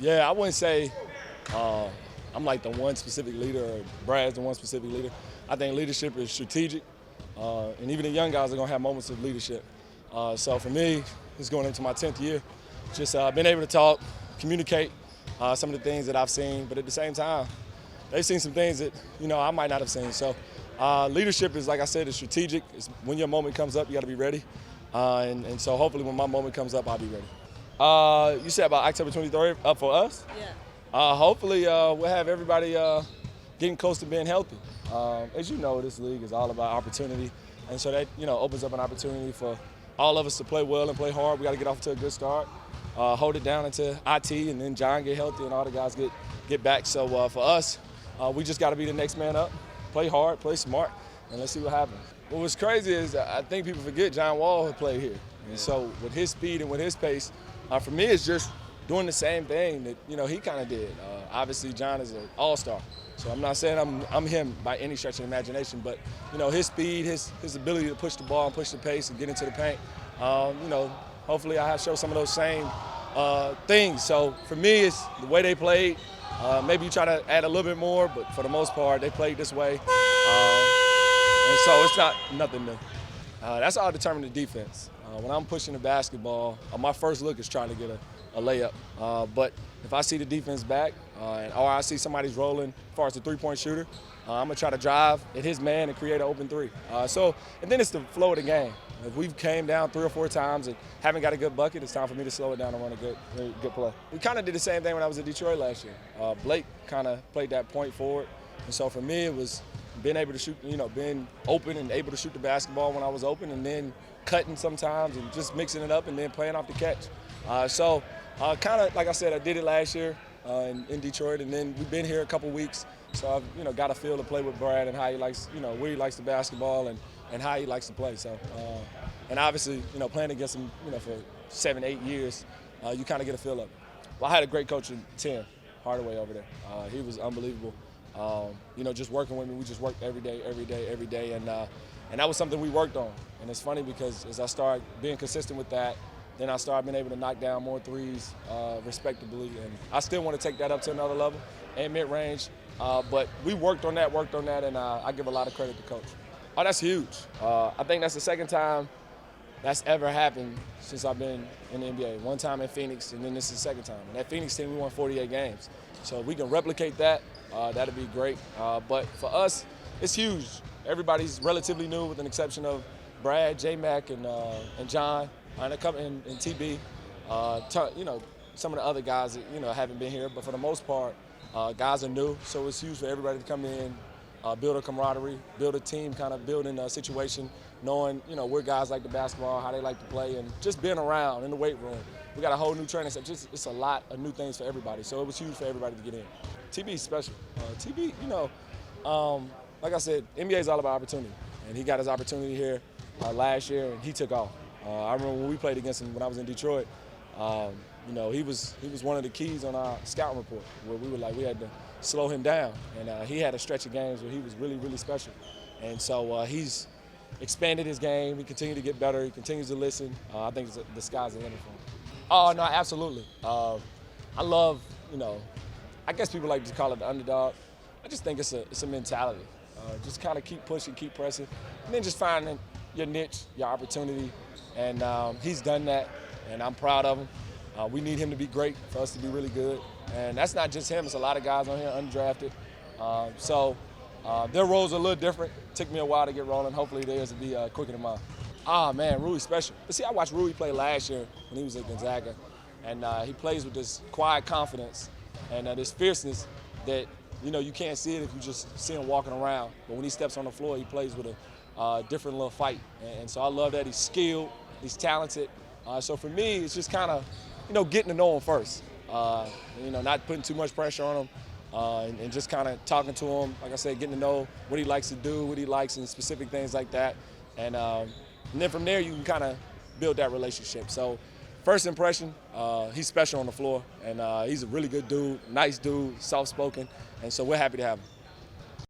Yeah, I wouldn't say I'm like the one specific leader or Brad's the one specific leader. I think leadership is strategic, and even the young guys are going to have moments of leadership. So for me, it's going into my 10th year, just being able to talk, communicate some of the things that I've seen, but at the same time, they've seen some things that, I might not have seen. So leadership is, like I said, is strategic. It's when your moment comes up, you got to be ready. And so hopefully when my moment comes up, I'll be ready. You said about October 23rd up for us? Yeah. Hopefully we'll have everybody getting close to being healthy. As you know, this league is all about opportunity. And so that, opens up an opportunity for all of us to play well and play hard. We got to get off to a good start, hold it down into IT, and then John get healthy and all the guys get back. So for us, we just got to be the next man up, play hard, play smart, and let's see what happens. What was crazy is I think people forget John Wall had played here. And so with his speed and with his pace, for me it's just doing the same thing that he kind of did. Obviously John is an all-star, so I'm not saying I'm him by any stretch of the imagination, but his speed, his ability to push the ball and push the pace and get into the paint, hopefully I have show some of those same things. So for me, it's the way they played. Maybe you try to add a little bit more, but for the most part, they played this way. And so it's not nothing new. That's how I determine the defense. When I'm pushing the basketball, my first look is trying to get a layup. But if I see the defense back, or I see somebody's rolling as far as the three-point shooter, I'm going to try to drive at his man and create an open three. And then it's the flow of the game. If we've came down 3 or 4 times and haven't got a good bucket, it's time for me to slow it down and run a good play. We kind of did the same thing when I was in Detroit last year. Blake kind of played that point forward. And so for me, it was being able to shoot, being open and able to shoot the basketball when I was open, and then cutting sometimes and just mixing it up and then playing off the catch. Kind of like I said, I did it last year in Detroit, and then we've been here a couple weeks, so I've got a feel to play with Brad and how he likes, where he likes the basketball and how he likes to play. So, and obviously, playing against him, for 7-8 years, you kind of get a feel of it. Well, I had a great coach in Tim Hardaway over there. He was unbelievable. Just working with me, we just worked every day, and that was something we worked on. And it's funny because as I started being consistent with that, then I started being able to knock down more threes respectably, and I still want to take that up to another level and mid-range. But we worked on that, and I give a lot of credit to Coach. Oh, that's huge. I think that's the second time that's ever happened since I've been in the NBA. One time in Phoenix, and then this is the second time. And that Phoenix team, we won 48 games. So if we can replicate that, that'd be great. But for us, it's huge. Everybody's relatively new with an exception of Brad, J-Mac, and John, and TB. Some of the other guys that, haven't been here. But for the most part, guys are new. So it's huge for everybody to come in, build a camaraderie, build a team, kind of building a situation, knowing, where guys like the basketball, how they like to play, and just being around in the weight room. We got a whole new training set. It's a lot of new things for everybody. So it was huge for everybody to get in. TB is special. TB, like I said, NBA is all about opportunity. And he got his opportunity here last year, and he took off. I remember when we played against him when I was in Detroit, he was one of the keys on our scouting report where we had to slow him down. And he had a stretch of games where he was really, really special. And so he's expanded his game. He continued to get better. He continues to listen. I think the sky's the limit for him. Oh, no, absolutely. I love, I guess people like to call it the underdog. I just think it's a mentality. Just kind of keep pushing, keep pressing, and then just finding your niche, your opportunity. And he's done that, and I'm proud of him. We need him to be great for us to be really good. And that's not just him. It's a lot of guys on here undrafted. Their roles are a little different. It took me a while to get rolling. Hopefully theirs will be quicker than mine. Man, Rui's special. But see, I watched Rui play last year when he was at Gonzaga, and he plays with this quiet confidence and this fierceness that, you can't see it if you just see him walking around. But when he steps on the floor, he plays with a different little fight. And so I love that. He's skilled, he's talented. So for me, it's just kind of, getting to know him first. Not putting too much pressure on him. And just kind of talking to him, like I said, getting to know what he likes to do, what he likes, and specific things like that. And then from there, you can kind of build that relationship. So first impression, he's special on the floor, and he's a really good dude, nice dude, soft-spoken, and so we're happy to have him.